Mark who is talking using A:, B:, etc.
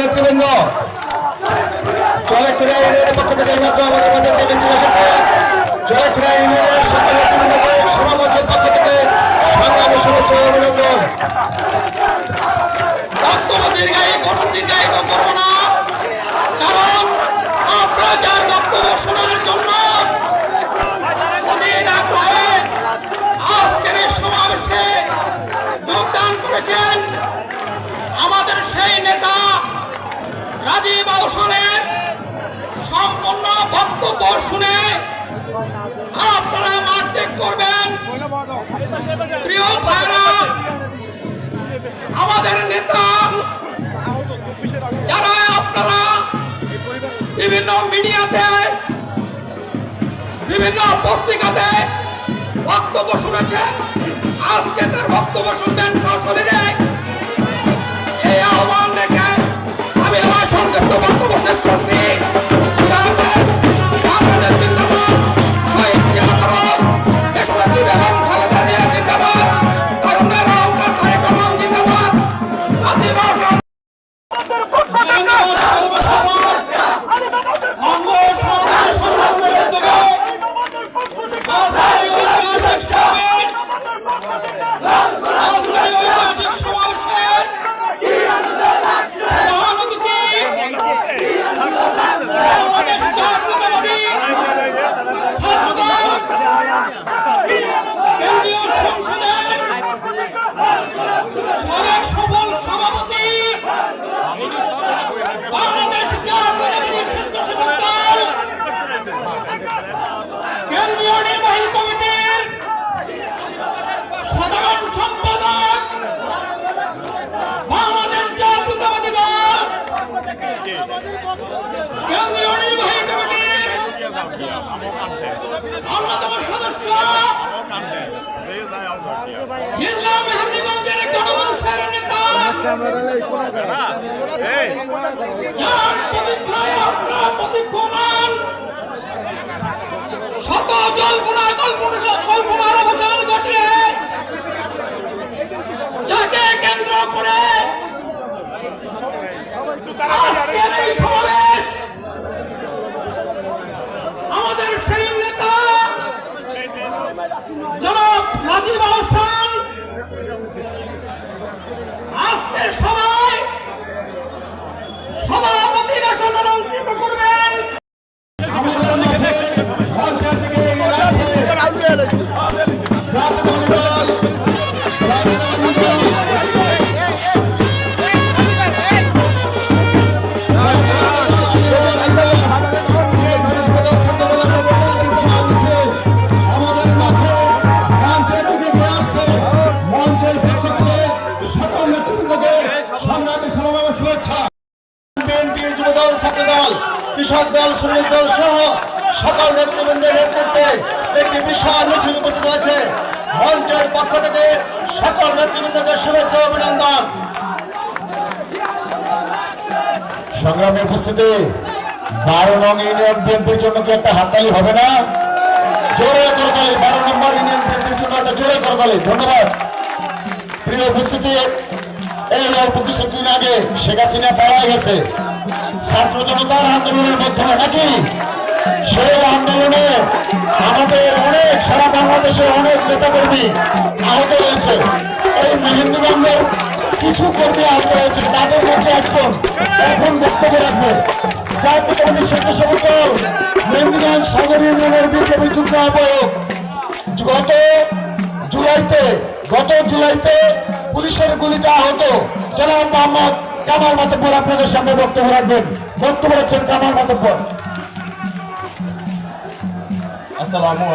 A: নেতৃবৃন্দ জয়খুড়া ইউনিয়নের পক্ষ থেকে এইমাত্র আমাদের মধ্যে যে মিছিল এসেছে জয়খুড়া ইউনিয়নের সকল নেতৃবৃন্দকে সমাবেশের পক্ষ থেকে সংগ্রামী শুভেচ্ছা ও অভিনন্দন। বক্তব্য দীর্ঘায়িত করবো না, কারণ আপনারা যার বক্তব্য শোনার জন্য আজকের এই সমাবেশে যোগদান করেছেন আমাদের সেই নেতা রাজীব আহসানের সম্পূর্ণ বক্তব্য শুনে আপনারা মাঠ ত্যাগ করবেন। প্রিয় ভাইরা, আমাদের নেতা যারা আপনারা বিভিন্ন মিডিয়াতে বিভিন্ন পত্রিকাতে বক্তব্য শুনেছেন, আজকে তার বক্তব্য শুনবেন সশরীরে। এই আহ্বান রেখে আমি আমার সংক্ষিপ্ত বক্তব্য শেষ করছি। অন্যতম সদস্য জেলা মেহেন্দিগঞ্জের গণমানুষের নেতা যার প্রতিক্ষমান শত কল্পনার অবসান ঘটিয়ে যাকে কেন্দ্র করে সমাবেশ আমাদের সেই নেতা জনাব রাজীব আহসান আজকে সবাই সভাপতির আসন অলঙ্কৃত করবেন। কৃষক দল, শ্রমিক দল সহ সকল নেতৃবৃন্দের নেতৃত্বে একটি বিশাল মিছিল উপস্থিত হয়েছে। মঞ্চের পক্ষ থেকে সকল নেতৃবৃন্দকে শুভেচ্ছা অভিনন্দন। সংগ্রামী উপস্থিতি, 12 নং ইউনিয়ন বিএনপির জন্য কি একটা হাততালি হবে না? জোরে করতালি। 12 নম্বর ইউনিয়ন বিএনপির জন্য একটা জোরে করতালি। ধন্যবাদ। প্রিয় উপস্থিতি, এই অল্প কিছুদিন আগে শেখ হাসিনা পালায় গেছে ছাত্র জনতার আন্দোলনের মাধ্যমে, নাকি? সেই আন্দোলনে আমাদের অনেক সারা বাংলাদেশের অনেক নেতাকর্মী আহত হয়েছে। এই মেহেন্দিগঞ্জের কিছু কর্মী আহত হয়েছে, তাদের মধ্যে একজন এখন বক্তব্য রাখবে। জাতীয়তাবাদী স্বেচ্ছাসেবক দল মেহেন্দিগঞ্জ সদর ইউনিয়নের বিজেপি যুগ্ম আহ্বায়ক গত জুলাইতে পুলিশের গুলিতে আহত জনাব মোহাম্মদ কামাল মাতব্বর আপনাদের সামনে বক্তব্য রাখবেন। বক্তব্য রাখছেন কামাল মাতব্বর। আসসালামু